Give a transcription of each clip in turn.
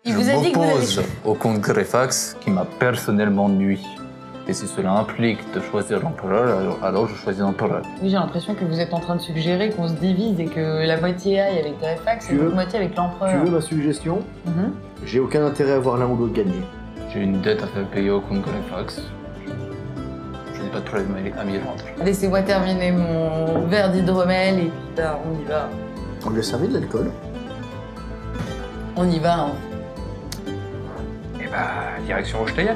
Il vous a dit que vous m'oppose avez... au comte Grefax qui m'a personnellement nui. Et si cela implique de choisir l'empereur, alors je choisis l'empereur. Oui, j'ai l'impression que vous êtes en train de suggérer qu'on se divise et que la moitié aille avec Grefax et l'autre moitié avec Tu l'empereur. veux ma suggestion? J'ai aucun intérêt à voir l'un ou l'autre gagner. J'ai une dette à faire payer au comte Grefax. Je n'ai pas de problème à m'y rendre. Laissez-moi terminer mon verre d'hydromel et puis bah, on y va. On lui a servi de l'alcool. On y va, hein. Et bah, direction Rocheteia.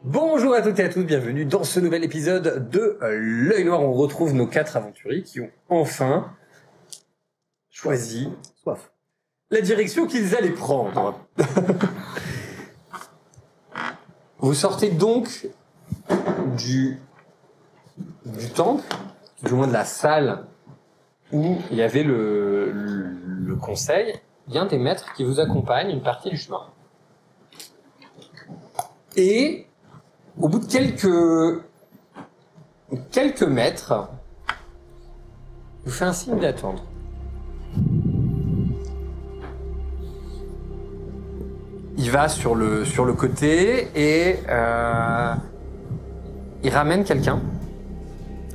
Bonjour à toutes et à tous, bienvenue dans ce nouvel épisode de L'Œil Noir. On retrouve nos 4 aventuriers qui ont enfin choisi la direction qu'ils allaient prendre. Vous sortez donc du temple, du moins de la salle où il y avait le conseil. Il y a un des maîtres qui vous accompagne une partie du chemin. Et au bout de quelques mètres, vous fait un signe d'attendre. Il va sur le côté et il ramène quelqu'un.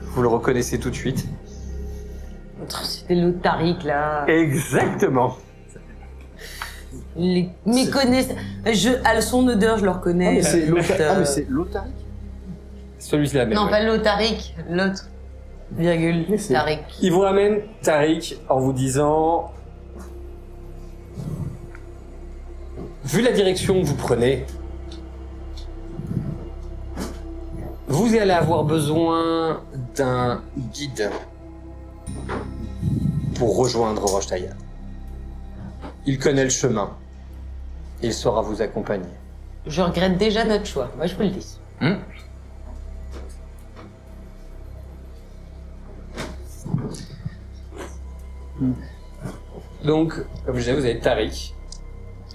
Vous le reconnaissez tout de suite. C'était l'autre Tariq, là. Exactement. Les méconnaissent. À son odeur, je le reconnais. Ah, mais c'est l'Otaric. Celui-là même. Non, ouais. pas l'autre Tariq, l'autre. Virgule, Tariq. Il vous ramène Tariq en vous disant: vu la direction que vous prenez, vous allez avoir besoin d'un guide pour rejoindre Rocheteia. Il connaît le chemin. Il saura vous accompagner. Je regrette déjà notre choix, moi je vous le dis. Donc, comme je disais, vous avez Tariq.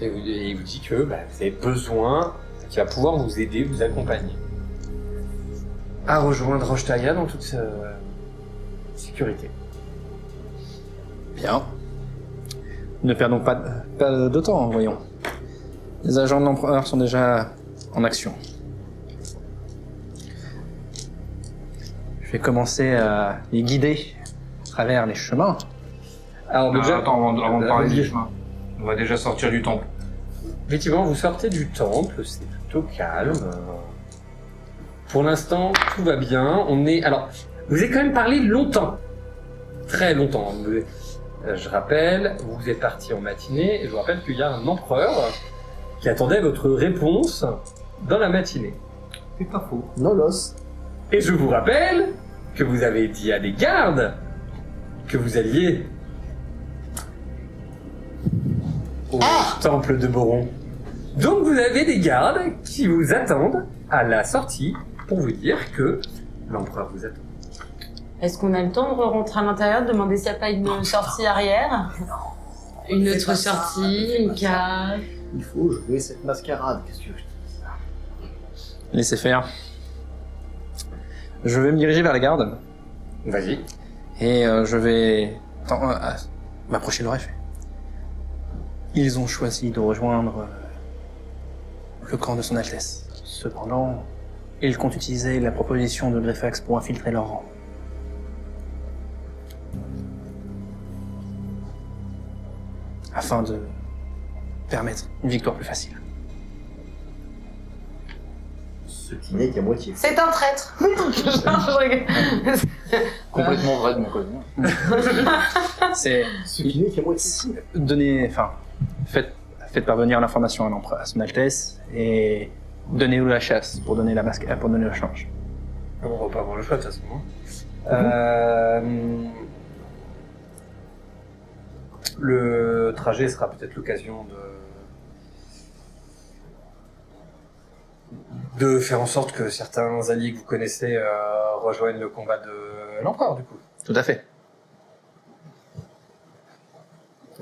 Et il vous dit que vous avez besoin, qu'il va pouvoir vous aider, vous accompagner à rejoindre Rocheteia dans toute sa sécurité. Bien. Ne perdons pas de temps, voyons. Les agents de l'empereur sont déjà en action. Je vais commencer à les guider à travers les chemins. Alors, déjà, Attends, avant de parler du chemin, on va déjà sortir du temple. effectivement, vous sortez du temple, c'est plutôt calme. Pour l'instant, tout va bien. Alors, vous avez quand même parlé longtemps. Très longtemps. Je rappelle, vous êtes parti en matinée, et je vous rappelle qu'il y a un empereur qui attendait votre réponse dans la matinée. C'est pas faux. Nolos. Et je vous rappelle que vous avez dit à des gardes que vous alliez au temple de Boron. Donc vous avez des gardes qui vous attendent à la sortie pour vous dire que l'empereur vous attend. Est-ce qu'on a le temps de rentrer à l'intérieur, de demander s'il n'y a pas une sortie arrière? Une autre sortie, une cave? Il faut jouer cette mascarade, qu'est-ce que je te dis? Laissez faire. Je vais me diriger vers la garde. Vas-y. Et je vais m'approcher de l'oreille. Ils ont choisi de rejoindre le camp de son Altesse. Cependant, ils comptent utiliser la proposition de Greyfax pour infiltrer leur rang. Afin de permettre une victoire plus facile. Ce qui n'est qu'à moitié. C'est un traître. Je rigole. Complètement vrai de mon côté. C'est Ce qui n'est qu'à moitié. faites parvenir l'information à l'empereur, à son Altesse, et donnez-nous la chasse pour donner la masque, pour donner le change. On va pas avoir le choix de toute façon. Le trajet sera peut-être l'occasion de faire en sorte que certains alliés que vous connaissez rejoignent le combat de l'empereur, du coup. Tout à fait.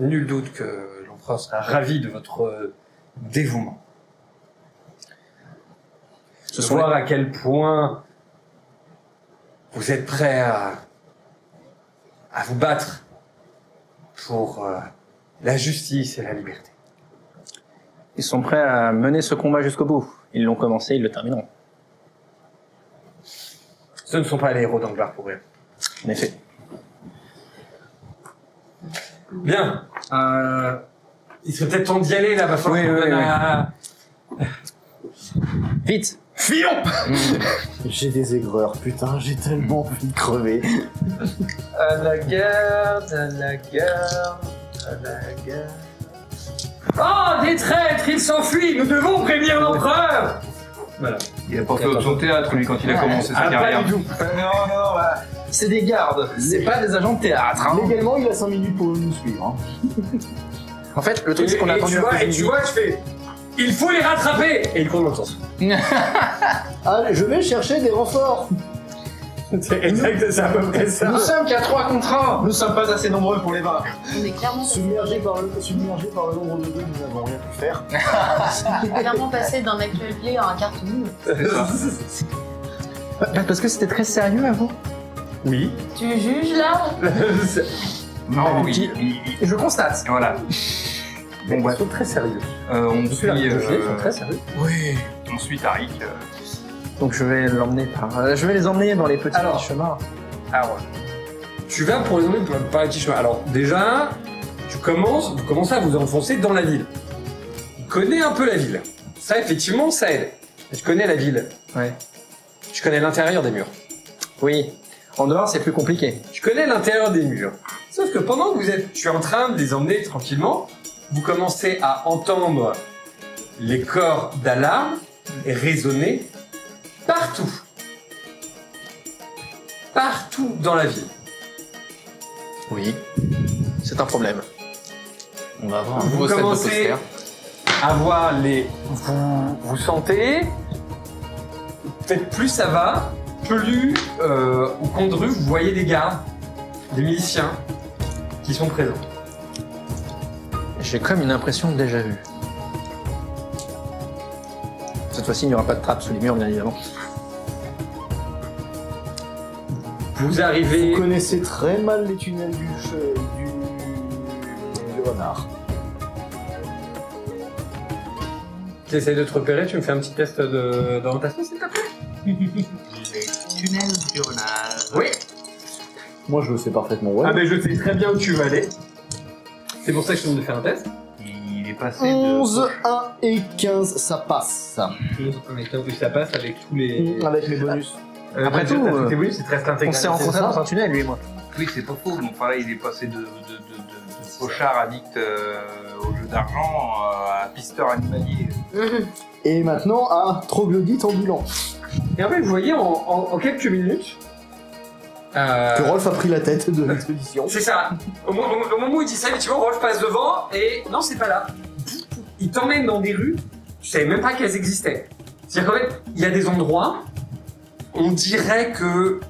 Nul doute que l'empereur sera ravi de votre dévouement. De voir à quel point vous êtes prêts à vous battre pour la justice et la liberté. Ils sont prêts à mener ce combat jusqu'au bout. Ils l'ont commencé, ils le termineront. Ce ne sont pas les héros d'Anglar pour rien. En effet. Bien. Il serait peut-être temps d'y aller, là. Va falloir Vite, fuyons. J'ai des aigreurs, putain, j'ai tellement envie de crever. À la garde, à la garde, à la garde. Oh, des traîtres, ils s'enfuient. Nous devons prévenir l'empereur. Voilà. Il a pas fait son théâtre, lui, quand il a commencé sa Pas carrière. du tout. Non, c'est des gardes, c'est pas des agents de théâtre. Hein. Légalement, il a 5 minutes pour nous suivre. Hein. En fait, le truc, c'est qu'on a attendu et tu vois, je fais. Il faut les rattraper. Et il court dans le sens. Allez, je vais chercher des renforts. C'est exact, c'est à peu près ça. Nous sommes qu'à 3 contre 1. Nous sommes pas assez nombreux pour les vaincre. On est clairement Submergé par le nombre de deux, nous n'avons rien pu faire. clairement passé d'un actual play à un cartoon. C'est ça. Parce que c'était très sérieux avant. Oui. Tu juges là? Non, oui. Je constate. Voilà. Bon, ils sont très sérieux. On suit, Ils sont très sérieux. Oui. on suit Tariq. Donc je vais l'emmener je vais les emmener dans les petits chemins. Alors, tu vas pour les emmener par les petits chemins. Alors, déjà, vous commencez à vous enfoncer dans la ville. Tu connais un peu la ville. Ça, effectivement, ça aide. Tu connais la ville. Ouais. Tu connais l'intérieur des murs. Oui. En dehors, c'est plus compliqué. Tu connais l'intérieur des murs. Sauf que pendant que tu es en train de les emmener tranquillement, vous commencez à entendre les corps d'alarme résonner partout. Partout dans la ville. Oui. C'est un problème. On va avoir un Vous nouveau set de commencez posters. à voir vous sentez, peut-être plus ça va, plus au coin de rue, vous voyez des gardes, des miliciens qui sont présents. J'ai comme une impression de déjà vu. Cette fois-ci, il n'y aura pas de trappe sous les murs, bien évidemment. Vous arrivez... Vous connaissez très mal les tunnels du renard. Tu essaies de te repérer, tu me fais un petit test d'orientation, s'il te plaît? Tunnel du renard. Oui. Moi, je le sais parfaitement. Ouais. Ah ben je sais très bien où tu vas aller. C'est pour ça que je te demande de faire un test. Il est passé 11, 1 et 15, ça passe. Ça passe avec tous les... Avec les bonus. Après tout, tes bonus, c'est très intégré. On s'est rencontrés dans un tunnel, lui et moi. Oui, c'est pas faux. Mais enfin là, il est passé de pochard addict au jeu d'argent à pisteur animalier. Et maintenant, à troglodyte ambulant. Et en fait, vous voyez, en quelques minutes... Que Rolf a pris la tête de l'expédition. C'est ça. Au moment où il dit ça, effectivement, Rolf passe devant et... Non, c'est pas là. il t'emmène dans des rues, tu savais même pas qu'elles existaient. C'est-à-dire qu'en fait, il y a des endroits, on dirait que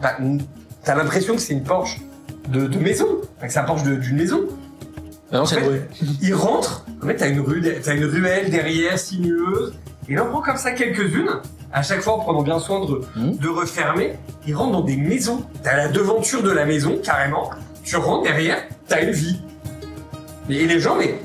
t'as l'impression que c'est une porche de maison, enfin, que c'est un porche d'une maison. Ah non, c'est une rue. Il rentre, en fait, t'as une ruelle derrière, sinueuse, et là on prend comme ça quelques-unes, à chaque fois en prenant bien soin de refermer. Il rentre dans des maisons, t'as la devanture de la maison, carrément, tu rentres derrière, t'as une vie. Et les gens, mais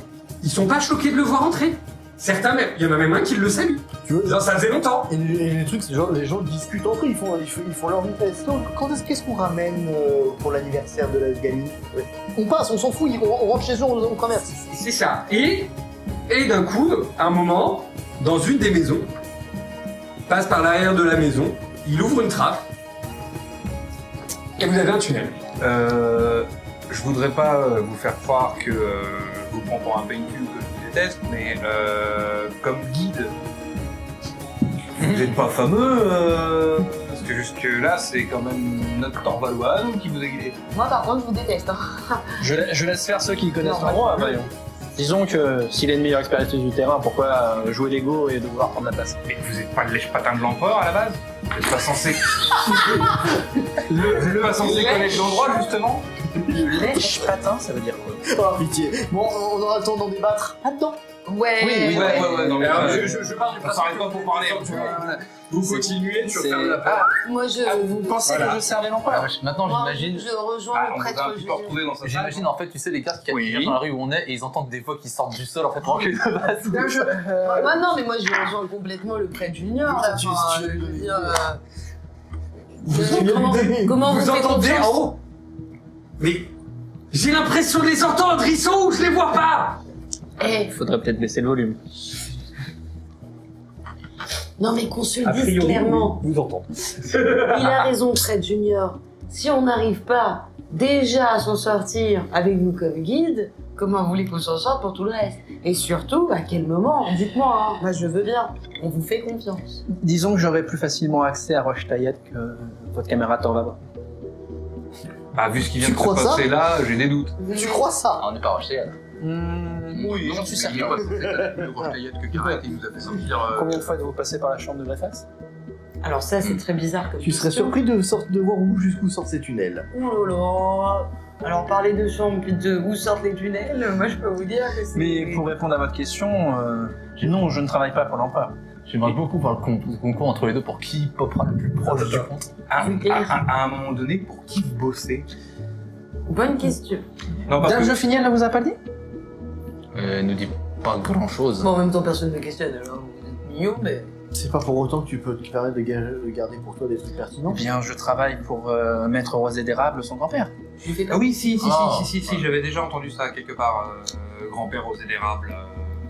ils sont pas choqués de le voir entrer. Certains même, il y en a même un qui le salue. Tu vois, Genre, ça faisait longtemps. et les trucs, c'est genre, les gens discutent entre eux, ils font leur vitesse. Donc, qu'est-ce qu'on ramène pour l'anniversaire de la gamine? On passe, on s'en fout, on rentre chez eux, on commerce. C'est ça. Et d'un coup, à un moment, dans une des maisons, passe par l'arrière de la maison, il ouvre une trappe, et vous avez un tunnel. Je voudrais pas vous faire croire que je vous prends pour un paincul que je vous déteste, mais comme guide, vous n'êtes pas fameux, parce que jusque-là, c'est quand même notre Torvalois qui vous a guidé. Moi, par contre, je vous déteste. Hein. Je laisse faire ceux qui connaissent l'endroit, voyons. Disons que s'il a une meilleure expérience du terrain, pourquoi jouer l'ego et devoir prendre la place? Mais vous n'êtes pas le lèche-patin de l'empereur à la base? Vous n'êtes pas censé... Vous n'êtes pas censé connaître l'endroit, justement? Le lèche-patin, ça veut dire quoi? Oh, pitié. Bon, on aura le temps d'en débattre là-dedans. Ouais. Ouais, non, mais Alors, je parle du on s'arrête pas pour parler. Vous continuez, tu C'est- refermes la porte. Moi, Vous pensez Voilà. que je servais l'empereur? Maintenant, moi, j'imagine. je rejoins Ah, le on vous a prêtre un petit peu retrouvé dans sa salle. J'imagine en fait, tu sais, les gars qui Oui. viennent dans la rue où on est et ils entendent des voix qui sortent du sol en fait pendant qu'ils se battent. Ouais, non, mais moi, je rejoins complètement le prêtre junior. Là. Tu- Enfin, tu- je veux dire, viens comment, lui donner. comment Vous vous faites entendez confiance en haut? Mais j'ai l'impression de les entendre, ils sont où? Je les vois pas! Eh, Faudrait peut-être baisser le volume. non, mais qu'on se le dise clairement. vous entendez. Il a raison, prêtre junior. Si on n'arrive pas déjà à s'en sortir avec vous comme guide, comment voulez qu'on s'en sorte pour tout le reste? Et surtout, à quel moment? Dites-moi, hein. Moi je veux bien. On vous fait confiance. Disons que j'aurais plus facilement accès à Roche Taillette que votre caméra Torvalois. Bah, vu ce qui vient Tu de se crois ça passer là, j'ai des doutes. Tu crois ça? On n'est pas rejeté. Oui, j'en suis certain. Il que Karat, il nous a fait sortir. Combien de fois êtes-vous passé par la chambre de Greffax? Alors ça, c'est très bizarre comme Tu serais question. surpris de voir jusqu'où sortent ces tunnels. Oh là là. Alors parler de chambre puis de où sortent les tunnels, moi je peux vous dire que c'est... Mais pour répondre à votre question, non, je ne travaille pas pour l'empereur. J'aimerais beaucoup voir le concours entre les deux pour qui popera le plus proche du compte. À un moment donné, pour qui vous bossez? Bonne question. Non, parce Dame que Joffinienne ne vous a pas dit? Elle nous dit pas grand chose. Bon, en même temps, personne ne questionne, alors vous êtes mignon, mais... C'est pas pour autant que tu peux te permettre de garder pour toi des trucs pertinents. Eh bien, je travaille pour Maître Rosé d'Érable, son grand-père. Je lui fais pas... Ah oui, si, Ah. j'avais déjà entendu ça quelque part. Grand-père rosé d'érable,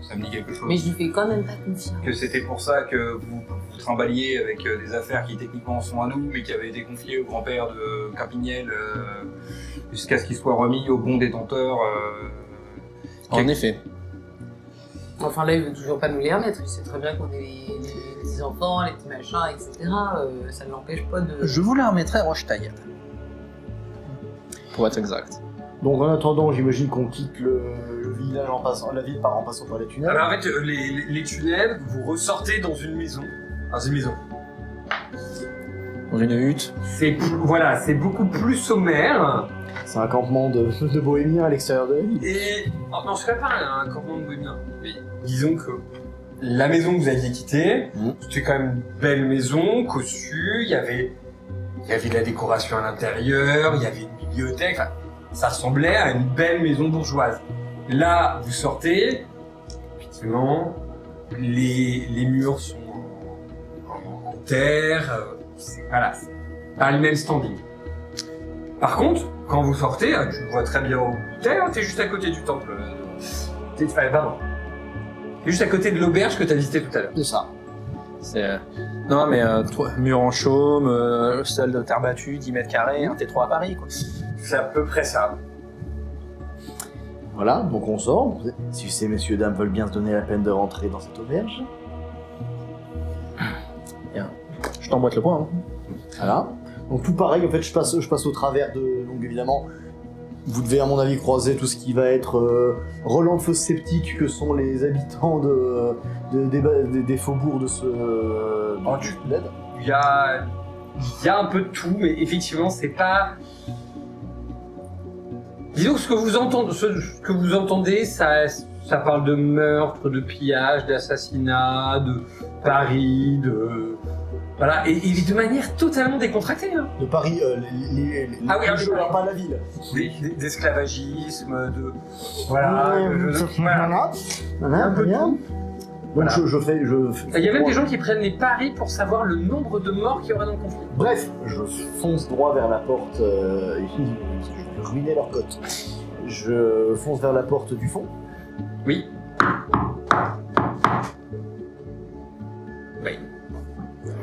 ça me dit quelque chose. Mais je lui fais quand même pas confiance. Que c'était pour ça que vous trimballiez avec des affaires qui techniquement sont à nous, mais qui avaient été confiées au grand-père de Carpignel jusqu'à ce qu'il soit remis au bon détenteur. En effet. Enfin là, il veut toujours pas nous les remettre. Il sait très bien qu'on est les petits enfants, les petits machins, etc. Ça ne l'empêche pas de... Je vous la remettrai à Roche Taillette. Pour être exact. Donc en attendant, j'imagine qu'on quitte le village en passant, la ville en passant par les tunnels. Alors en fait, les tunnels, vous ressortez dans une maison. Dans une maison. Dans une hutte. Voilà, c'est beaucoup plus sommaire. C'est un campement de bohémiens à l'extérieur de la ville. Et non, je serais pas un campement de bohémiens. Mais disons que la maison que vous aviez quittée, c'était quand même une belle maison, cossue. Il y avait de la décoration à l'intérieur, il y avait une bibliothèque. Enfin, ça ressemblait à une belle maison bourgeoise. Là, vous sortez, effectivement, les murs sont en terre. Voilà, c'est pas le même standing. Par contre, quand vous sortez, tu le vois très bien où t'es juste à côté du temple. Pardon. T'es juste à côté de l'auberge que t'as visité tout à l'heure. C'est ça. C'est... Non, mais mur en chaume, sol de terre battue, 10 mètres carrés, un T3 à Paris, quoi. C'est à peu près ça. Voilà, donc on sort. Si ces messieurs dames veulent bien se donner la peine de rentrer dans cette auberge. Bien. Je t'emboîte le point. Hein. Voilà. Donc tout pareil, en fait, je passe au travers de... Donc évidemment, Vous devez à mon avis croiser tout ce qui va être relents de fosses septiques que sont les habitants des faubourgs de ce du bled. Il y a un peu de tout, mais effectivement, c'est pas. Disons que ce que vous entendez, ça parle de meurtre, de pillage, d'assassinat, de paris, de voilà, et de manière totalement décontractée. Hein. De Paris, les jeux, pas la ville. D'esclavagisme, de voilà, Un peu bien. Donc Voilà. je fais. Il y a même des gens qui prennent les paris pour savoir le nombre de morts qu'il y aura dans le conflit. Bref, je fonce droit vers la porte. Je vais ruiner leur côte. Je fonce vers la porte du fond. Oui. Oui.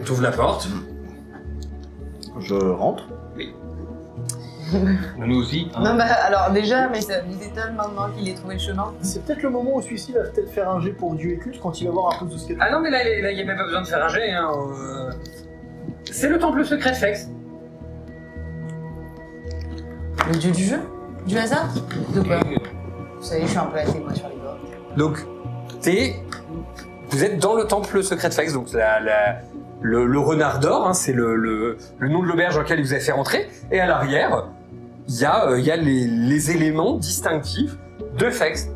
Tu ouvres la porte. Je rentre. Nous aussi. Hein. Non, bah alors déjà, mais ça vous étonne maintenant qu'il ait trouvé le chemin. C'est peut-être le moment où celui-ci va peut-être faire un jet pour Dieu et culte quand il va voir un peu tout ce qu'il y a. Ah non, mais là, il n'y a même pas besoin de faire un jet. Hein. C'est le temple secret de Fex. Le dieu du jeu? Du hasard? De quoi? Vous savez, je suis un peu la moi sur les bords. Donc, vous êtes dans le temple secret de Fex, donc le renard d'or, hein, c'est le nom de l'auberge dans lequel il vous a fait rentrer, et à l'arrière, il y a les éléments distinctifs de Fex.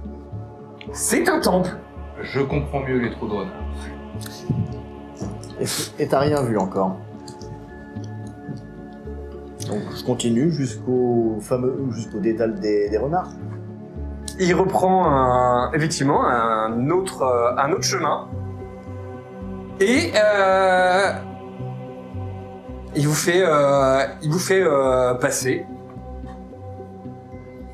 C'est un temple. Je comprends mieux les trous de renard. Et t'as rien vu encore. Donc je continue jusqu'au dédale des renards. Il reprend effectivement un autre chemin. Et il vous fait passer.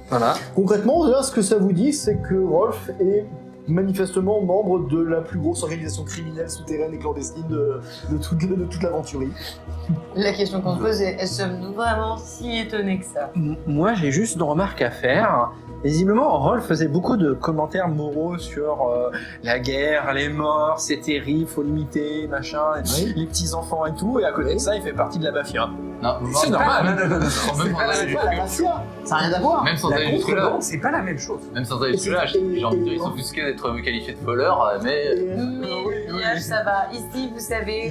Voilà. Concrètement, là, ce que ça vous dit, c'est que Rolf est manifestement membre de la plus grosse organisation criminelle souterraine et clandestine de toute l'aventurie. La question qu'on se pose est, sommes-nous vraiment si étonnés que ça? Moi, j'ai juste une remarque à faire. Visiblement, Rolf faisait beaucoup de commentaires moraux sur la guerre, les morts, c'est terrible, faut limiter, machin, Oui. les petits-enfants et tout, et à côté de ça, il fait partie de la mafia. Non, C'est normal. Non, même sans C'est pas la mafia, ça n'a rien à voir. Même sans La aller jusque-là. contrebande, c'est pas la même chose. Même sans aller jusque-là, j'ai envie de dire, ils sont offusqués d'être qualifiés de voleurs, mais. Mais Liage, ça va. Ici, vous savez...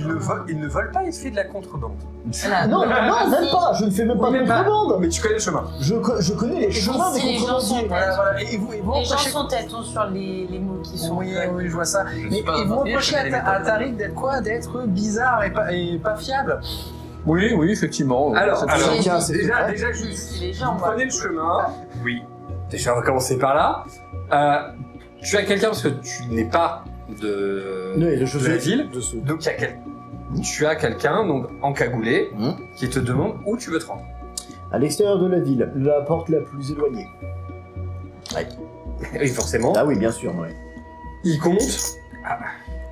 Ils ne volent pas, ils font de la contrebande. Voilà. Non, même pas, je ne fais même pas de contrebande. Mais tu connais le chemin. Je connais les chemins si des les gens sont contrebandiers. Voilà. Et vous Les gens reprochez- sont têtons sur les mots qui sont... Oui, oui, je vois ça. Je Mais suis pas ils un vous vampire, reprochez je connais les à méthodes. Tariq d'être quoi? D'être bizarre et pas fiable. Oui, effectivement. Alors, C'est Déjà, vrai. déjà juste, C'est les vous gens, prenez le chemin. Oui. Déjà, on va commencer par là. Tu as quelqu'un, parce que tu n'es pas de la ville. Donc, tu as quelqu'un donc encagoulé qui te demande où tu veux te rendre. À l'extérieur de la ville, la porte la plus éloignée. Oui, forcément. Ah oui, bien sûr, oui. Il compte.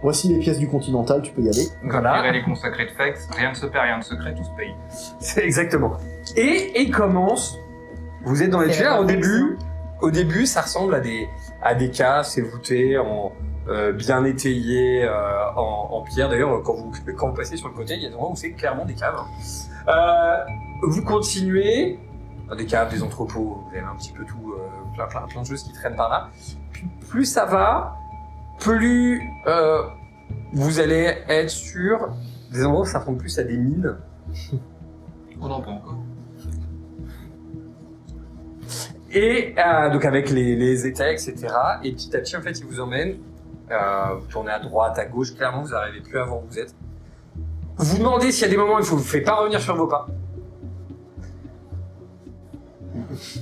Voici les pièces du Continental, tu peux y aller. Voilà. Les consacrés de Fex, rien ne se perd, rien ne se crée, tout se paye. C'est exactement. Et il commence. Vous êtes dans les C'est tuyaux. la Au début, ça ressemble à des caves, c'est voûté, bien étayé, en pierre. D'ailleurs, quand vous passez sur le côté, il y a des endroits où c'est clairement des caves. Vous continuez. Des caves, des entrepôts, vous avez un petit peu tout, plein de choses qui traînent par là. Puis, plus ça va, plus vous allez être sur des endroits où ça ressemble plus à des mines. On en prend encore. Et donc avec les étais, etc. Et petit à petit, en fait, il vous emmène. Vous tournez à droite, à gauche. Clairement, vous n'arrivez plus à voir où vous êtes. Vous demandez s'il y a des moments où il vous fait pas revenir sur vos pas.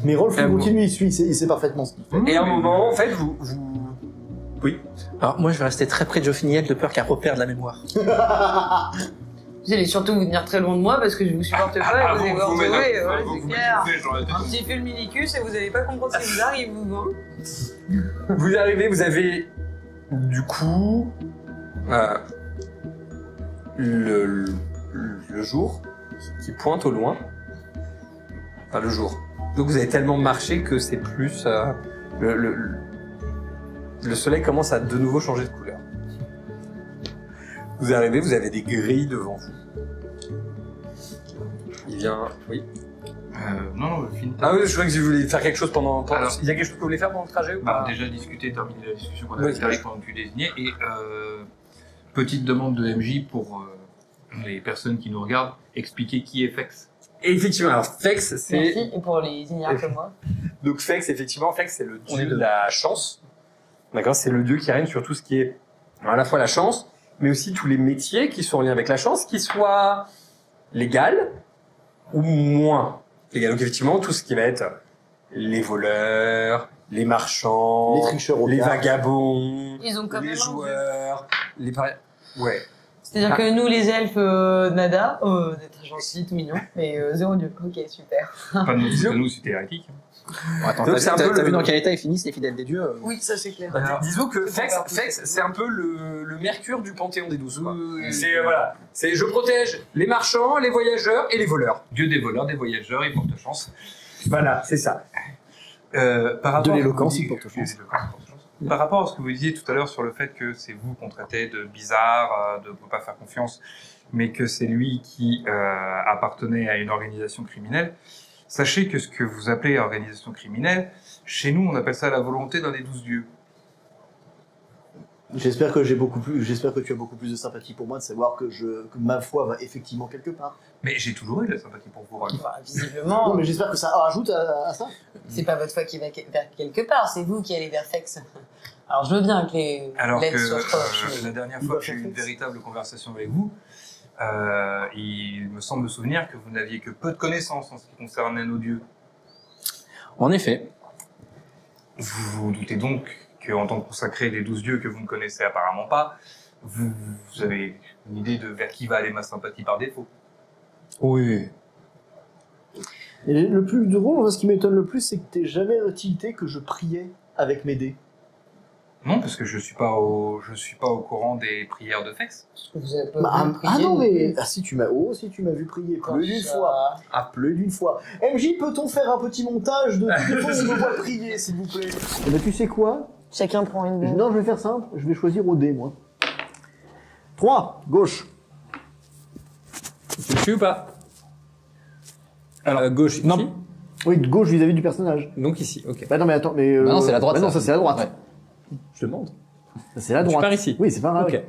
Mais Rolf Ah bon. continue, il suit, il sait parfaitement ce qu'il fait. Et à un moment, en fait, vous... Oui. Alors, moi, je vais rester très près de Joffiniel de peur qu'elle reperde la mémoire. Vous allez surtout vous tenir très loin de moi parce que je vous supporte pas et vous allez vous retrouver, voilà, c'est clair. Un petit fulminicus et vous allez pas comprendre ce qui vous arrive, vous. Hein. Vous arrivez, vous avez du coup le jour qui pointe au loin. Enfin, le jour. Donc vous avez tellement marché que c'est plus... le soleil commence à de nouveau changer de couleur. Vous arrivez, vous avez des grilles devant vous. Il vient... Oui. Non, fini. Ah oui, je croyais que vous vouliez faire quelque chose pendant... Alors, il y a quelque chose que vous voulez faire pendant le trajet ou pas? Déjà discuter, terminer la discussion qu'on a Oui, fait avec pendant que tu désignais. Et petite demande de MJ pour les personnes qui nous regardent, expliquer qui est Fex. Et effectivement, alors Fex, c'est... Merci, et pour les ignares comme moi. Donc Fex, effectivement, Fex, c'est le dieu de la chance. D'accord, c'est le dieu qui règne sur tout ce qui est à la fois la chance, mais aussi tous les métiers qui sont en lien avec la chance, qui soient légales ou moins légales. Donc effectivement, tout ce qui va être les voleurs, les marchands, Les tricheurs au les cartes. Ils vagabonds, ont quand même les un joueurs, les ouais. C'est-à-dire que nous, les elfes, nada, d'être gentils, tout mignon, mais zéro dieu. Ok, super. Pas de notre nous, c'était hérétique. Attends, Donc, c'est un peu t'as le- vu dans quel état ils finissent les fidèles des dieux Oui, ça c'est clair. Disons que C'est Fex, pas grave. c'est un peu le Mercure du Panthéon des 12. Quoi. C'est voilà, c'est je protège les marchands, les voyageurs et les voleurs. Dieu des voleurs, des voyageurs, il porte chance. Voilà, c'est ça. Par rapport De à- l'éloquence, il porte chance. De l'éloquence, il porte chance. Par rapport à ce que vous disiez tout à l'heure sur le fait que c'est vous qu'on traitait de bizarre, de ne pas faire confiance, mais que c'est lui qui appartenait à une organisation criminelle, sachez que ce que vous appelez organisation criminelle, chez nous on appelle ça la volonté d'un des 12 dieux. J'espère que j'espère que tu as beaucoup plus de sympathie pour moi de savoir que ma foi va effectivement quelque part. Mais j'ai toujours eu de la sympathie pour vous, Ragnar. Bah, visiblement, Non, mais j'espère que ça rajoute à ça. c'est pas votre foi qui va vers quelque part, c'est vous qui allez vers Fex. Alors je veux bien que les Alors lettres que soient proches. la dernière Il fois va que j'ai eu faire une Fex. véritable conversation avec vous, il me semble me souvenir que vous n'aviez que peu de connaissances en ce qui concernait nos dieux. En effet. Vous vous doutez donc qu'en tant que consacré des 12 dieux que vous ne connaissez apparemment pas, vous avez une idée de vers qui va aller ma sympathie par défaut. Oui. Et le plus drôle, ce qui m'étonne le plus, c'est que t'es jamais tilté que je priais avec mes dés. Non, parce que je suis pas au courant des prières de Fex. Vous avez pas Ah, voulu ah prier non, non mais plus. si tu m'as vu prier Quand plus d'une ça- fois. Ah, plus d'une fois. MJ, peut-on faire un petit montage de toutes les fois où on me voit prier, s'il vous plaît? Eh ben, tu sais quoi? Chacun prend une bouche. Non, je vais faire simple, je vais choisir au dé, moi. 3, gauche. Tu me suis ou pas? Alors gauche ici. Non. Oui, de gauche vis-à-vis du personnage. Donc ici, ok. Bah non, mais attends, mais... Bah non, c'est la droite, Bah non, ça. ça c'est la droite. Ouais. Je demande. Ça c'est la Tu droite. pars ici. Oui, c'est pas grave. Ok.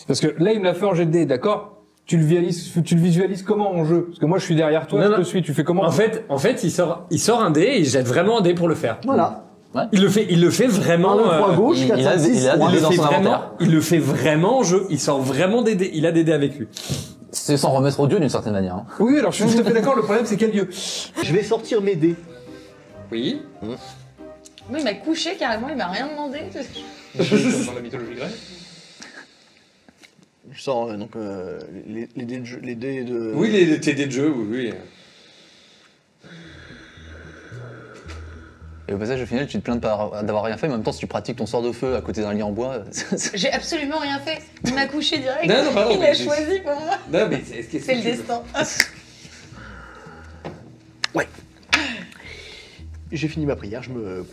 Parce que là, il me l'a fait en jet de dés, d'accord? Tu le visualises comment en jeu? Parce que moi, je suis derrière toi, Non, je non. te suis. Tu fais comment? En fait, il sort un dé et il jette vraiment un dé pour le faire. Voilà. Il le fait vraiment. 1, 2, 3, gauche, il 4, a 5, des- 6, il a droite. des- il, le dans fait son vraiment, inventaire. il le fait vraiment en jeu. Il sort vraiment des dés. Il a des dés avec lui. C'est sans remettre au dieu d'une certaine manière. Hein. Oui, alors je suis tout à fait d'accord. Le problème, c'est quel dieu? Je vais sortir mes dés. Oui. Oui, il m'a couché carrément, il m'a rien demandé. Dans la mythologie grecque. Je sors les dés de... Oui, tes dés de jeu, oui. Et au passage, au final, tu te plains d'avoir rien fait, mais en même temps, si tu pratiques ton sort de feu à côté d'un lit en bois, J'ai absolument rien fait. Il m'a couché direct. Non, non, pardon, il mais a j'ai- choisi pour moi. Non, mais est-ce que C'est le destin. J'ai fini ma prière, je me...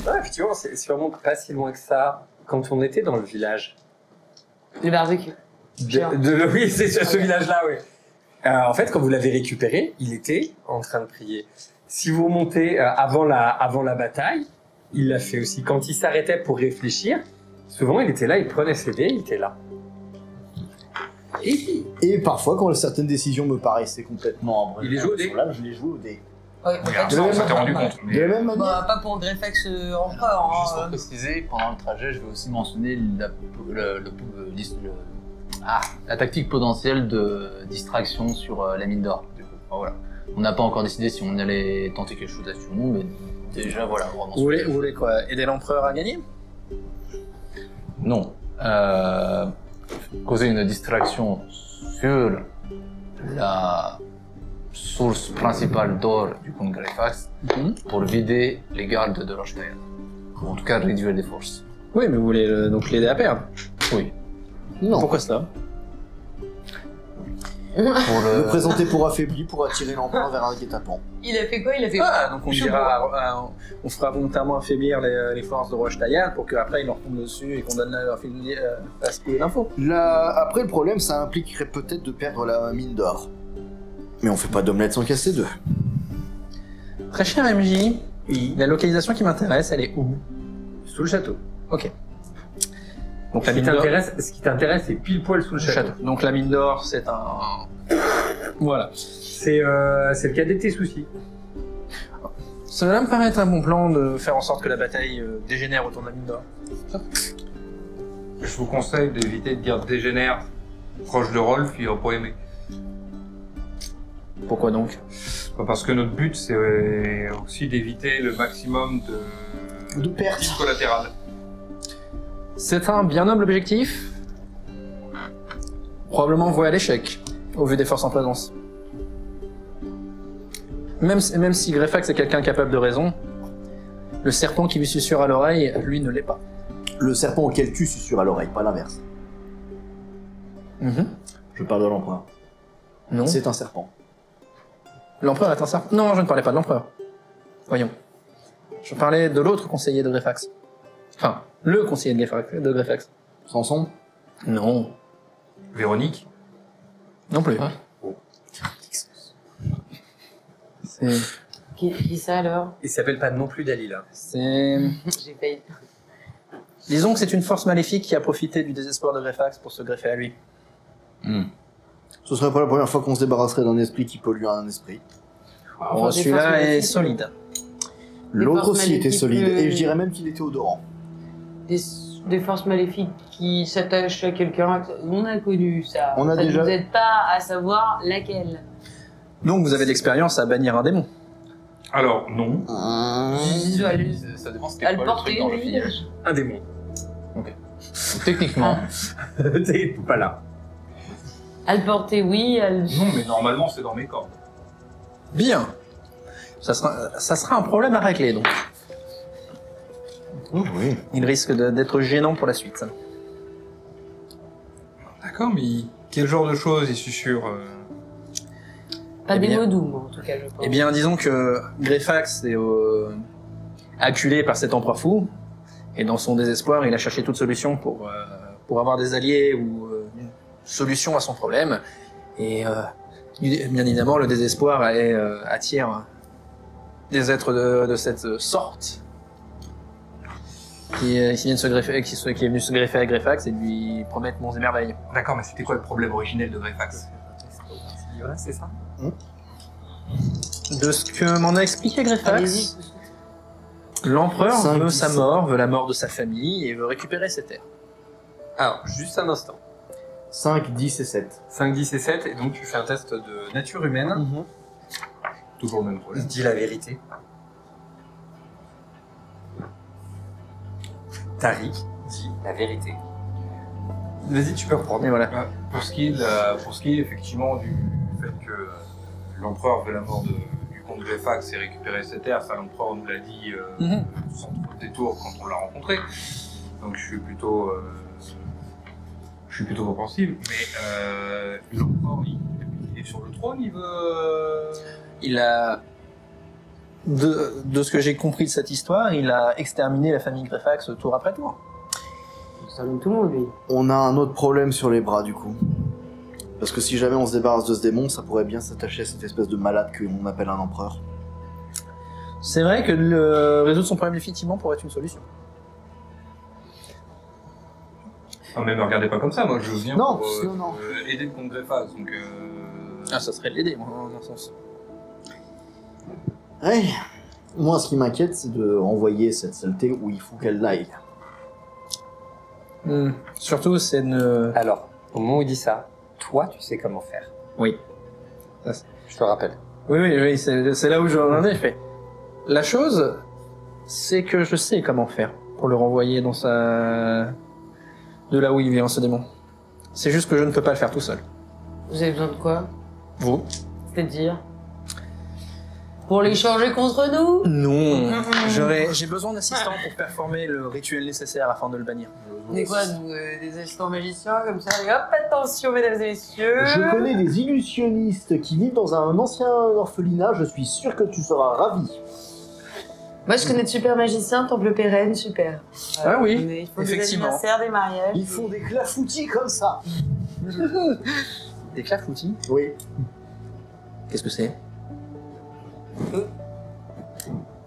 Ah, effectivement, c'est vraiment pas si loin que ça. Quand on était dans le village. Le barbecue. Oui, c'est ce village-là, oui. En fait, quand vous l'avez récupéré, il était en train de prier. Si vous remontez avant la bataille, il l'a fait aussi. Quand il s'arrêtait pour réfléchir, souvent il était là, il prenait ses dés, il était là. Et parfois, quand certaines décisions me paraissaient complètement... Il les joue au dé. Là, je les joue au dé. Ouais, en Regarde, fait, ça, Ouais, on s'était rendu ouais. compte. De Mais la même manière... Bah, pas pour Greyfax encore. Juste pour Hein. préciser, pendant le trajet, je vais aussi mentionner la tactique potentielle de distraction sur la mine d'or. du coup. Enfin, voilà. On n'a pas encore décidé si on allait tenter quelque chose là-dessus ou non, mais déjà voilà. Vraiment vous voulez quoi? Aider l'empereur à gagner? Non. Causer une distraction sur la source principale d'or du comte Greyfax pour vider les gardes de Rochetail. Ou en tout cas réduire les forces. Oui, mais vous voulez donc l'aider à perdre? Oui. Non. Pourquoi cela? Pour Le présenter pour affaibli, pour attirer l'empereur vers un guet-apens. Il a fait quoi? Il a fait Ah, donc on fera volontairement affaiblir les forces de Roche-Taillade pour qu'après ils leur tombent dessus et qu'on donne leur fasse couler l'info. Après, le problème, ça impliquerait peut-être de perdre la mine d'or. Mais on fait pas d'omelette sans casser deux. Très cher MJ, la localisation qui m'intéresse, elle est où? Sous le château. Ok. Donc Ce qui t'intéresse, c'est pile poil sous le château. Donc la mine d'or, c'est un... Voilà. C'est le cas de tes soucis. Cela me paraît être un bon plan de faire en sorte que la bataille dégénère autour de la mine d'or. Je vous conseille d'éviter de dire dégénère proche de Rolf, il va pas aimer. Pourquoi donc? Parce que notre but, c'est aussi d'éviter le maximum de pertes collatérales. C'est un bien noble objectif. Probablement voué à l'échec, au vu des forces en présence. Même si Greyfax est quelqu'un capable de raison, le serpent qui lui susurre à l'oreille, lui ne l'est pas. Le serpent auquel tu susurres à l'oreille, pas l'inverse. Je parle de l'empereur. Non. C'est un serpent. L'empereur est un serpent? Non, je ne parlais pas de l'empereur. Voyons. Je parlais de l'autre conseiller de Greyfax. Enfin, le conseiller de Greyfax. Samson? Non. Véronique? Non plus. Hein? C'est... Qui ça alors? Il s'appelle pas non plus Dalila. C'est... J'ai failli. Disons que c'est une force maléfique qui a profité du désespoir de Greyfax pour se greffer à lui. Ce serait pas la première fois qu'on se débarrasserait d'un esprit qui pollue un esprit. Bon, celui-là est solide. L'autre forces aussi était maléfiques, solide, et je dirais même qu'il était odorant. Des forces maléfiques qui s'attachent à quelqu'un, on a connu ça. On a ça déjà- nous aide pas à savoir laquelle. Donc vous avez de l'expérience à bannir un démon. Alors, non. Ça dépend À c'était le quoi le porter, truc dans le oui. village. Un démon. Donc, techniquement, T'es pas là. À le porter, oui. À le... Non, mais normalement, c'est dans mes cordes. Bien. Ça sera un problème à régler, donc. Oui. Il risque d'être gênant pour la suite. D'accord, mais quel genre de choses il susurre Pas Eh des bien- mots doux, moi, en tout cas, je pense. Eh bien, disons que Greyfax est acculé par cet empereur fou, et dans son désespoir, il a cherché toute solution pour avoir des alliés ou une solution à son problème. Et bien évidemment, le désespoir attire des êtres de cette sorte qui est venu se greffer à Greyfax et lui promettre monts et merveilles. D'accord, mais c'était quoi le problème originel de Greyfax? C'est ça. De ce que m'en a expliqué Greyfax, Allez-y. l'empereur 5, veut sa 17. mort, veut la mort de sa famille et veut récupérer ses terres. Alors, juste un instant. 5, 10 et 7. 5, 10 et 7, et donc tu fais un test de nature humaine. Toujours le même problème. Dis la vérité. Tariq dit la vérité. Vas-y, tu peux reprendre. Et voilà. Pour ce qui est effectivement du fait que l'empereur veut la mort du comte Greyfax et récupérer ses terres, ça l'empereur nous l'a dit sans trop de détour quand on l'a rencontré. Donc je suis plutôt compréhensible. Mais l'empereur, il est sur le trône, il veut. Il a, de ce que j'ai compris de cette histoire, il a exterminé la famille Greyfax tour après tour. Ça donne tout le monde, lui. On a un autre problème sur les bras, du coup. Parce que si jamais on se débarrasse de ce démon, ça pourrait bien s'attacher à cette espèce de malade qu'on appelle un empereur. C'est vrai que résoudre son problème effectivement pourrait être une solution. Non mais me regardez pas comme ça, moi je viens Non, pour non. aider le comte Greyfax, donc Ah, ça serait l'aider, moi, dans un sens. Ouais. Moi, ce qui m'inquiète, c'est de renvoyer cette saleté où il faut qu'elle aille. Surtout, c'est une... Alors, au moment où il dit ça, toi, tu sais comment faire. Oui. Je te rappelle. Oui, c'est là où j'en ai fait. La chose, c'est que je sais comment faire pour le renvoyer dans sa... de là où il vient, ce démon. C'est juste que je ne peux pas le faire tout seul. Vous avez besoin de quoi? Vous? C'est-à-dire? Pour l'échanger contre nous? Non. J'ai besoin d'assistants pour performer le rituel nécessaire afin de le bannir. C'est quoi, nous, des assistants magiciens comme ça? Et hop, attention, mesdames et messieurs! Je connais des illusionnistes qui vivent dans un ancien orphelinat, je suis sûr que tu seras ravi. Moi, je connais de super magiciens, temple pérenne, super. Ah oui, mais il faut effectivement. des anniversaires, des mariages. Ils font des clafoutis comme ça. Des clafoutis. Oui. Qu'est-ce que c'est?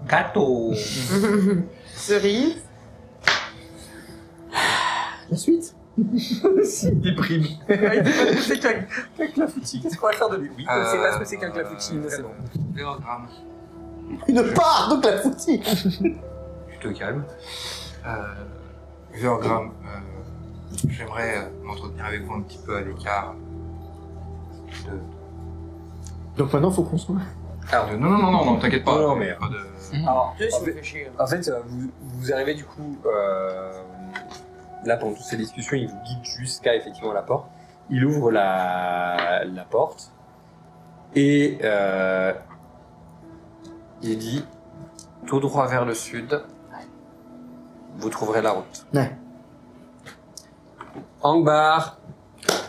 Gâteau. Cerise. La suite. Si, déprime. C'est qu'un clafoutis. Qu'est-ce qu'on va faire de lui? Oui, c'est pas ce que c'est qu'un clafoutis. C'est bon. Vérogramme. Une part de clafoutis. Tu te calmes. Vérogramme, j'aimerais m'entretenir avec vous un petit peu à l'écart. Donc maintenant, faut qu'on soit. Non, t'inquiète pas. Non, mais- Pas de... Alors, Je en suis fait, fait chier. en fait, vous arrivez du coup, là pendant toutes ces discussions, il vous guide jusqu'à effectivement la porte. Il ouvre la porte et il dit tout droit vers le sud, vous trouverez la route. Ouais. Angbar,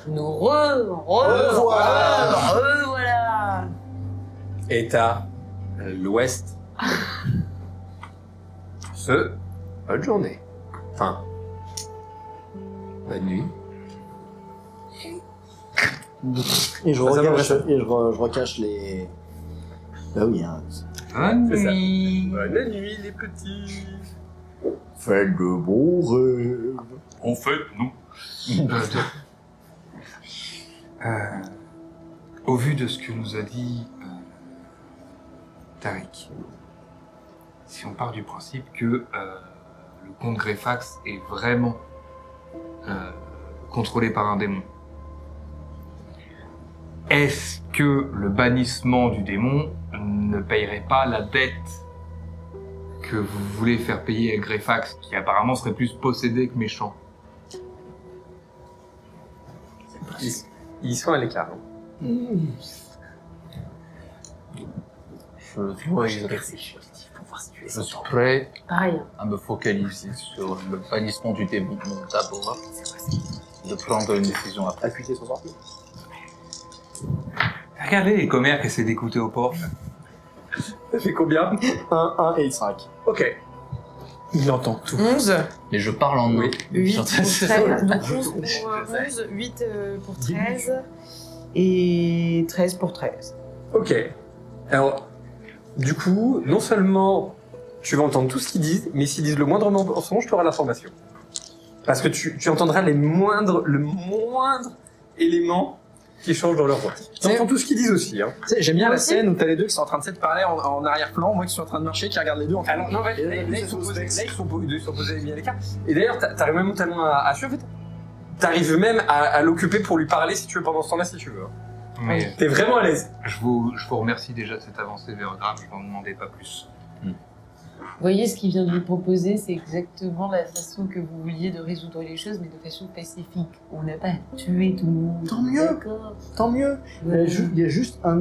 Nous revoilà. est à l'ouest. Bonne journée. Enfin, bonne nuit. Et je Ça, ça recache, va, et je recache les. Bah oui, hein. Bonne C'est ça. nuit. Bonne nuit les petits. Faites de beaux rêves. En fait, non. Au vu de ce que nous a dit Tariq, si on part du principe que le comte Greyfax est vraiment contrôlé par un démon, est-ce que le bannissement du démon ne payerait pas la dette que vous voulez faire payer à Greyfax, qui apparemment serait plus possédé que méchant? Ils sont à l'écart. Je suis prêt Pareil. à me focaliser sur le bannissement du démon d'abord, de prendre une décision après. Acuité sans sortir. Regardez les commères qui essaient d'écouter aux portes. Ça fait combien? 1 et 5. Ok. Il entend tout. 11. Mais je parle en Oui. 8 pour 13. Donc 11 Je pour sais. 11, 8 pour 13 et 13 pour 13. Ok. Alors, du coup, non seulement tu vas entendre tout ce qu'ils disent, mais s'ils disent le moindre mensonge, tu auras l'information. Parce que tu entendras le moindre élément qui change dans leur voix. Tu entends tout ce qu'ils disent aussi. Hein. Tu sais, j'aime bien Moi la aussi. scène où t'as les deux qui sont en train de se parler en arrière-plan, moi qui suis en train de marcher, qui regardent les deux en train Alors, non, ouais, Et là, là, ils sont ils posés, sont ils sont posés bien à l'écart. Et d'ailleurs, t'arrives même tellement à suivre, en fait. T'arrives même à l'occuper pour lui parler si tu veux pendant ce temps-là, si tu veux. Mais T'es vraiment à l'aise. je vous remercie déjà de cette avancée, Vérogramme, je n'en demandais pas plus. Vous voyez, ce qu'il vient de vous proposer, c'est exactement la façon que vous vouliez de résoudre les choses, mais de façon pacifique. On n'a pas tué tout le monde. Tant mieux. D'accord. Tant mieux. Il y a juste un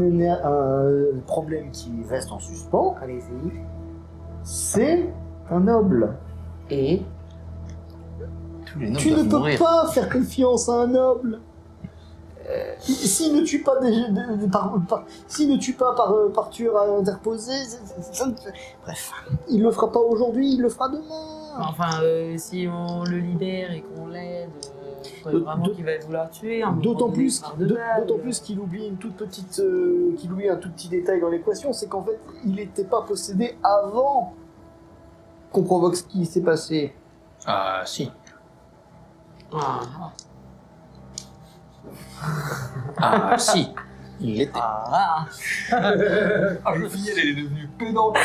problème qui reste en suspens. Allez-y. C'est un noble. Et Tous les nobles Tu ne doivent peux mourir. pas faire confiance à un noble. S'il ne tue pas s'il ne tue pas par tueur interposé, bref, il le fera pas aujourd'hui, il le fera demain. enfin, si on le libère et qu'on l'aide, vraiment qu'il va vouloir tuer. D'autant plus qu'il oublie une toute petite, qu'il oublie un tout petit détail dans l'équation, c'est qu'en fait, il n'était pas possédé avant qu'on provoque ce qui s'est passé. Ah, si. Ah, si. Il l'était. Ah, je fille, elle est devenue pédante.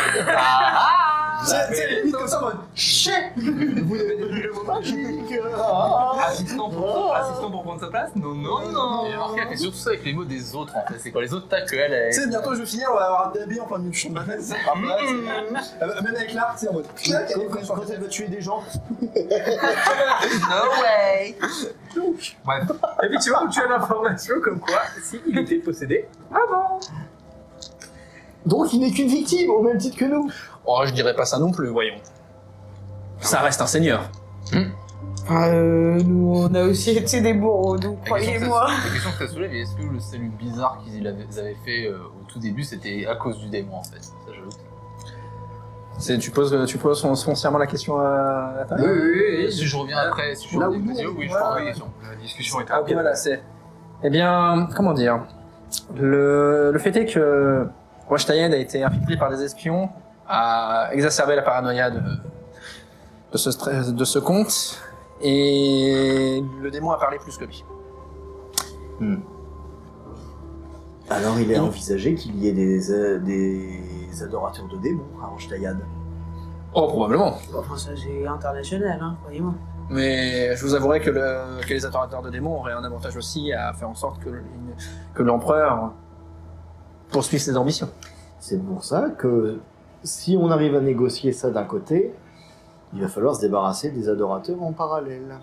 C'est limite comme ça, en mode chais. Vous n'avez pas le mot magique. Assistant pour prendre sa place? Non. Et remarquez, elle fait surtout ça avec les mots des autres en fait. C'est quand les autres tapent qu'elle est. Tu sais, bientôt je vais finir, on va avoir un débit en plein milieu du champ de bataille, ça sera pas là. Même avec l'art, tu sais, en mode clac, quand elle va tuer des gens. No way. Bref, Et puis tu vois, tu as l'information comme quoi, s'il était possédé, Donc il n'est qu'une victime, au même titre que nous. Oh, je dirais pas ça non plus, voyons. Ça reste un seigneur. Nous, on a aussi été des bourreaux, donc croyez-moi. La question que ça soulève, est-ce que le salut bizarre qu'ils avaient fait au tout début, c'était à cause du démon en fait? Ça, j'avoue. Tu poses foncièrement la question à ta Oui. Si je reviens après, si je Là reviens où nous, oui, je voilà. prends la question. la discussion est Ah, ok, voilà, c'est... Eh bien, comment dire? Le fait est que Rosh Tayed a été infiltré par des espions, a exacerbé la paranoïa de ce comte, et le démon a parlé plus que lui. Alors il est envisagé qu'il y ait des adorateurs de démons à Rosh Tayed. Oh, probablement. Enfin, ça c'est international, hein, croyez-moi. Mais je vous avouerai que les adorateurs de démons auraient un avantage aussi à faire en sorte que l'empereur poursuive ses ambitions. C'est pour ça que si on arrive à négocier ça d'un côté, il va falloir se débarrasser des adorateurs en parallèle.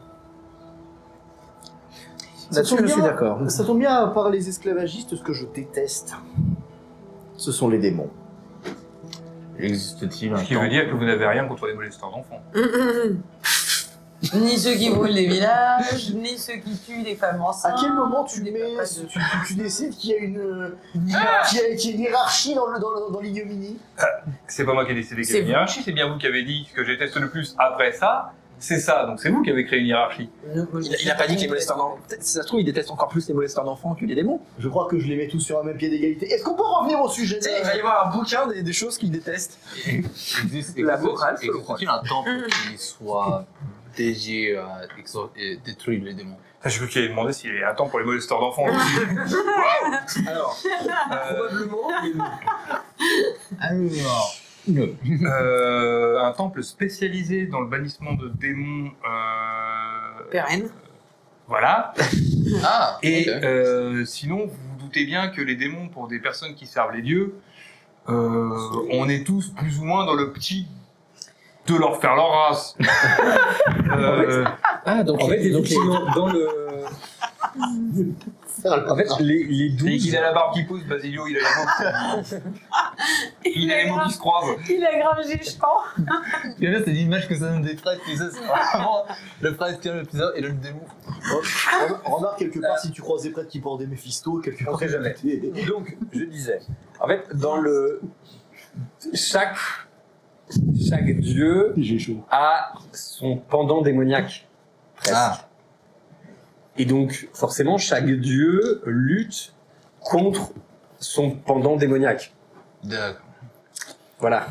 Là-dessus, je suis d'accord. Ça tombe bien, à part les esclavagistes, ce que je déteste, ce sont les démons. Existe-t-il un Ce qui veut temple dire que vous n'avez rien contre les molesteurs d'enfants. Ni ceux qui brûlent les villages, ni ceux qui tuent les femmes enceintes. À quel moment tu des mets, papas de- tu décides qu'il y a qu'il y a une hiérarchie dans l'ignominie? C'est pas moi qui ai décidé qu'il y avait une hiérarchie, c'est bien vous qui avez dit ce que je déteste le plus après ça, c'est ça. Donc c'est vous qui avez créé une hiérarchie. Il a pas dit que les molesteurs d'enfants... Peut-être, si ça se trouve, il déteste encore plus les molesteurs d'enfants que les démons. Je crois que je les mets tous sur un même pied d'égalité. Est-ce qu'on peut revenir au sujet Tu sais, il va y avoir un bouquin des choses qu'il déteste. La morale, c'est le Existe-t-il un temple qui soit dédié à détruire les démons? Je veux qu'il ait demandé s'il y a un temps pour les molesteurs d'enfants. Alors, probablement, Un temple spécialisé dans le bannissement de démons. Pérenne. Voilà. Ah, Et ok. sinon, vous vous doutez bien que les démons, pour des personnes qui servent les dieux, on est tous plus ou moins dans le petit de leur faire leur race. donc En fait, effectivement, dans le... En fait, les Et 12... qu'il a la barbe qui pousse, Basilio, il a les mots. Il a les mots qui se croisent. Il a grave géchant. Et là, c'est l'image que ça donne des prêtres, tu sais, c'est vraiment le prêtre qui a le plusieurs et le démon. Remarque quelque part si tu croises des prêtres qui portent des Méphisto, quelque part. On sait jamais. Donc, je disais, en fait, dans le... Chaque dieu J'ai chaud. a son pendant démoniaque, presque. Ah. Et donc, forcément, chaque dieu lutte contre son pendant démoniaque. D'accord. Voilà.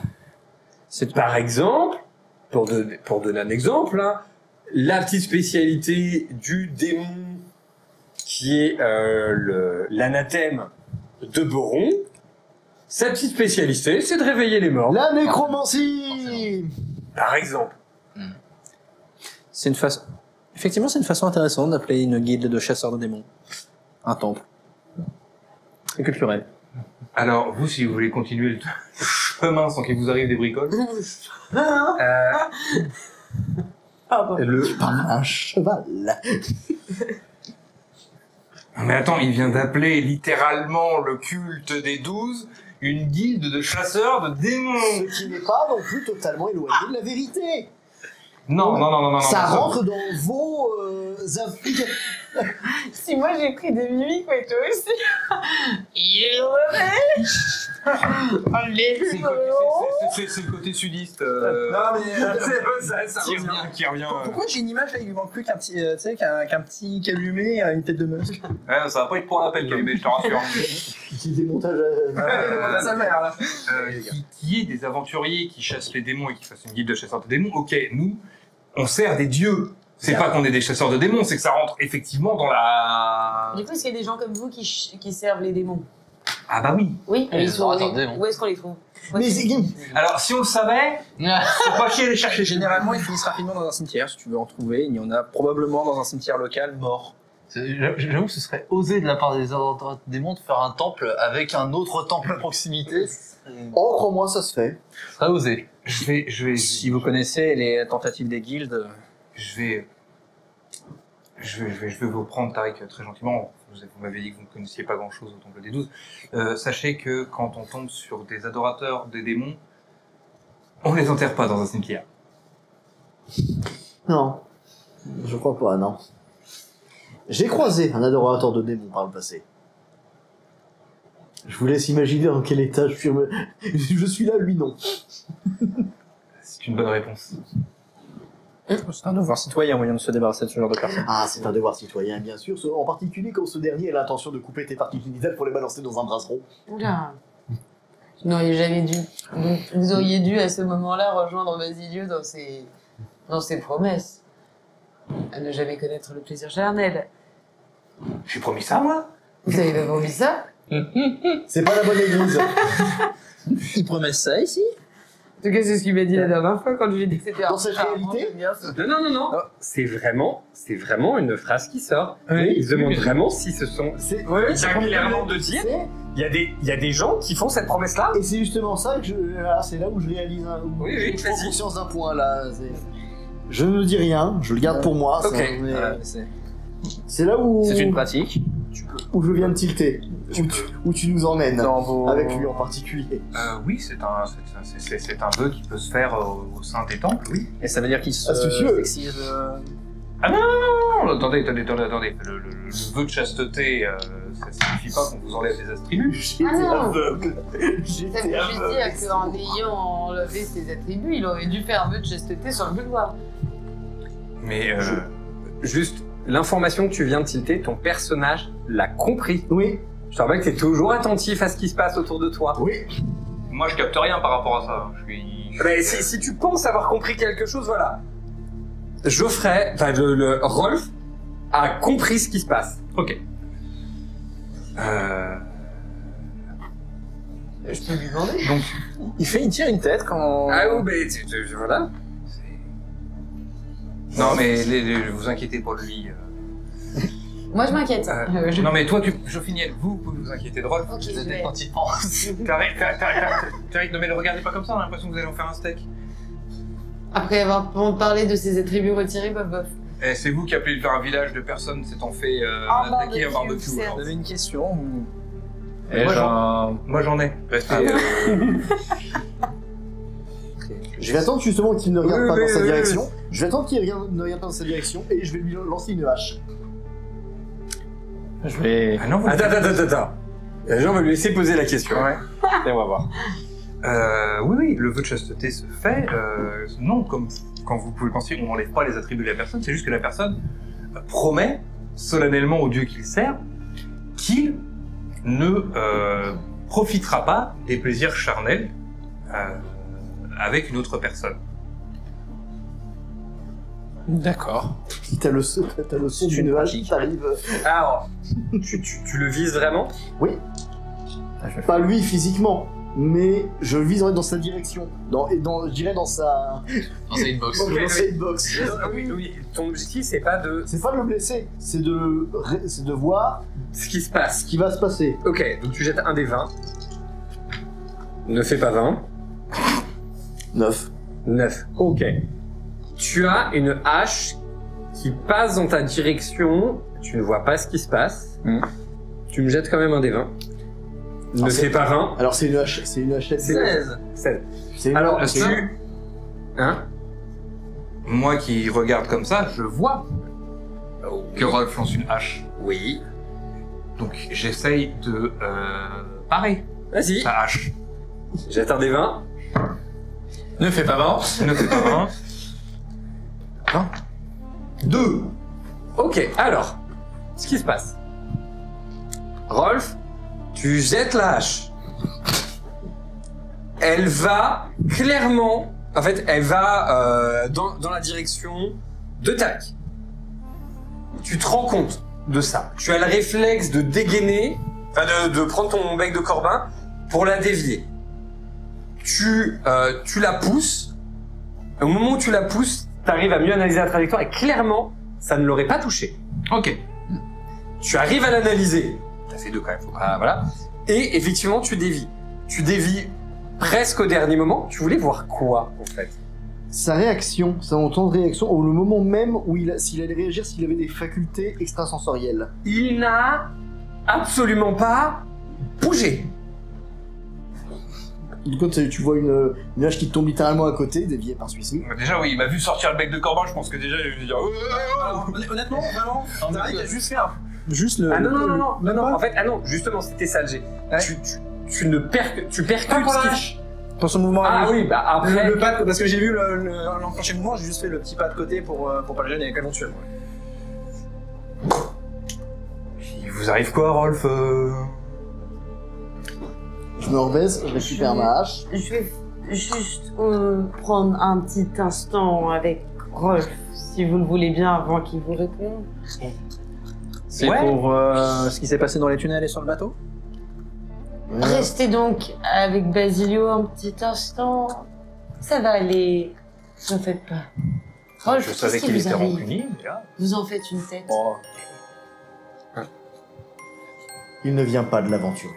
C'est par exemple, pour donner un exemple, hein, la petite spécialité du démon qui est l'anathème de Boron, sa petite spécialité, c'est de réveiller les morts. La nécromancie. Par exemple. c'est une façon... Effectivement, c'est une façon intéressante d'appeler une guilde de chasseurs de démons. Un temple. C'est culturel. Alors, vous, si vous voulez continuer le chemin sans qu'il vous arrive des bricoles, Un cheval. mais attends, il vient d'appeler littéralement le culte des 12 une guilde de chasseurs de démons. Ce qui n'est pas non plus totalement éloigné de la vérité. Non. Ça rentre dans vos applications. Si moi j'ai pris des mimiques, mais toi aussi. Il est mauvais. C'est le côté sudiste. Non mais ça qui revient. Qui revient Pourquoi j'ai une image là, il lui manque plus qu'un petit, tu sais, qu'un petit calumet à une tête de muscle. Ouais, ça va pas être pour l'appel, Calumet, je te rassure. Petit démontage. sa mère là. Qui est des aventuriers qui chassent les démons et qui fassent une guilde de chasseurs de démons, ok, nous, on sert des dieux. C'est pas qu'on est des chasseurs de démons, c'est que ça rentre effectivement dans la... Du coup, est-ce qu'il y a des gens comme vous qui servent les démons? Ah bah oui. Oui, Les ils sont. adorateurs de démons. Où est-ce qu'on les trouve? Mais Alors, si on le savait, faut pas chier les chercher. Généralement, ils finissent rapidement dans un cimetière. Si tu veux en trouver, il y en a probablement dans un cimetière local mort. J'avoue que ce serait osé de la part des adorateurs de démons de faire un temple avec un autre temple à proximité. oh, crois-moi, ça se fait. Ce serait osé. Je vais Si vous connaissez les tentatives des guildes, je vais vous prendre, Tariq, très gentiment. Vous m'avez dit que vous ne connaissiez pas grand-chose au Temple des 12. Sachez que quand on tombe sur des adorateurs des démons, on les enterre pas dans un cimetière. Non. Je crois pas, non. J'ai croisé un adorateur de démons par le passé. Je vous laisse imaginer dans quel état je suis. Je suis là, lui non. C'est une bonne réponse. C'est un devoir citoyen, moyen de se débarrasser de ce genre de personnes. Ah, c'est un devoir citoyen, bien sûr. En particulier quand ce dernier a l'intention de couper tes parties génitales pour les balancer dans un brasseron. Oula. Vous n'auriez jamais dû. Vous auriez dû à ce moment-là rejoindre Basilio dans ses promesses. À ne jamais connaître le plaisir charnel. J'ai promis ça, moi. Vous avez pas promis ça? C'est pas la bonne église. Ils promettent ça ici? En tout cas, c'est ce qu'il m'a dit la dernière fois quand je lui ai dit que c'était Dans cette réalité Non. C'est vraiment une phrase qui sort. Oui. Il se demande vraiment si ce sont... Oui, Il a clairement de dire, il y a des gens qui font cette promesse-là. Et c'est justement ça que c'est là où je réalise Oui, je prends vas-y. conscience d'un point là. Je ne dis rien, je le garde pour moi. Ok. mais Voilà, c'est là où c'est une pratique. où je viens de tilter, où tu nous emmènes, Dans vos... avec lui en particulier. Oui, c'est un vœu qui peut se faire au sein des temples, oui. Et ça veut dire qu'ils se Astucieux. excisent... Non, attendez. Le vœu de chasteté, ça signifie pas qu'on vous enlève des attributs. J'étais Ah non. aveugle. Ça me J'étais fait aveugle. dire qu'en ayant enlevé ses attributs, il aurait dû faire un vœu de chasteté sur le boudoir. Mais Juste, l'information que tu viens de tilter, ton personnage l'a compris. Oui, Je te rappelle que t'es toujours attentif à ce qui se passe autour de toi. oui. moi, je capte rien par rapport à ça. Mais si tu penses avoir compris quelque chose, voilà. Geoffrey, le Rolf a compris ce qui se passe. Ok. Je peux lui demander. Donc, Il tire une tête quand... Ah oui, mais voilà. non, mais vous inquiétez pas de lui. Moi, je m'inquiète. Non, mais toi, je finis avec vous pouvez vous inquiéter de Rolf. Ok, Vous je êtes vais. quand il pense. T'arrêtes, non, mais le regardez pas comme ça, on a l'impression que vous allez en faire un steak. Après avoir parlé de ses attributs retirés, bof. Et c'est vous qui appelez vers un village de personnes s'étant fait attaquer un barbecue. certes. alors. Vous avez une question ou... Moi, j'en ai. Restez. Je vais attendre justement qu'il ne regarde pas dans sa oui. direction. Je vais attendre qu'il ne regarde pas dans sa direction et je vais lui lancer une hache. Je vais... Ah non, vous... Attends. Les gens vont lui laisser poser la question. Ouais. Et on va voir. Oui, le vœu de chasteté se fait. Non, comme quand vous pouvez le penser, on n'enlève pas les attributs de la personne, c'est juste que la personne promet solennellement au dieu qu'il sert qu'il ne profitera pas des plaisirs charnels avec une autre personne. D'accord. Si t'as le son d'une hache, pratique. t'arrives. Alors, tu le vises vraiment? Oui, Ah, je vais pas lui physiquement, mais je le vise dans sa direction. Je dirais dans sa. Dans une box. Dans sa hitbox. Oui, ton objectif, c'est pas de C'est pas de le blesser, c'est de voir ce qui se passe. ce qui va se passer. Ok, donc tu jettes un des 20. Ne fais pas 20. 9. 9. Ok. Tu as une hache qui passe dans ta direction. Tu ne vois pas ce qui se passe. Tu me jettes quand même un des 20. Ne fais pas 20. Alors c'est une hachette. C'est 16. C'est une Alors, hachette. tu... Hein? Moi qui regarde comme ça, je vois que Rolf lance une hache. Oui. Donc j'essaye de parer Vas-y. sa hache. Jette un des 20. Ne fais pas vent. Ne fais pas 1. 2. Ok, alors, ce qui se passe. Rolf, tu jettes la hache. Elle va clairement... En fait, elle va dans la direction de Tac. Tu te rends compte de ça. Tu as le réflexe de dégainer, enfin de prendre ton bec de corbin pour la dévier. Tu la pousses. Au moment où tu la pousses, tu arrives à mieux analyser la trajectoire et clairement, ça ne l'aurait pas touché. Ok. Tu arrives à l'analyser. T'as fait 2 quand même, faut pas... Voilà. Et effectivement, tu dévies. Tu dévies presque au dernier moment. Tu voulais voir quoi, en fait? Sa réaction, son temps de réaction, au le moment même où s'il allait réagir, s'il avait des facultés extrasensorielles. Il n'a absolument pas bougé. Du coup, tu vois une hache qui tombe littéralement à côté, déviée par celui-ci. Déjà, oui, il m'a vu sortir le bec de corbin, je pense que déjà, il va dire... Alors, honnêtement, vraiment, il a juste fait juste le... Ah non, en fait, ah non, justement, c'était ça le jet. Ouais. Tu percutes ce qui... Pour ce mouvement. Ah oui, bah après. Le pas, parce que j'ai vu l'enclenché mouvement, j'ai juste fait le petit pas de côté pour pas le gêner avec éventuellement. Il vous arrive quoi, Rolf Je me rebaisse, je récupère ma hache. Je vais juste prendre un petit instant avec Rolf, si vous le voulez bien, avant qu'il vous réponde. C'est pour ce qui s'est passé dans les tunnels et sur le bateau? Restez donc avec Basilio un petit instant. Ça va aller. Ne faites pas. Rolf, Je savais qu'est-ce qu'il qui était vous arrive? rancunier, mais là... Vous en faites une tête. Il ne vient pas de l'aventure.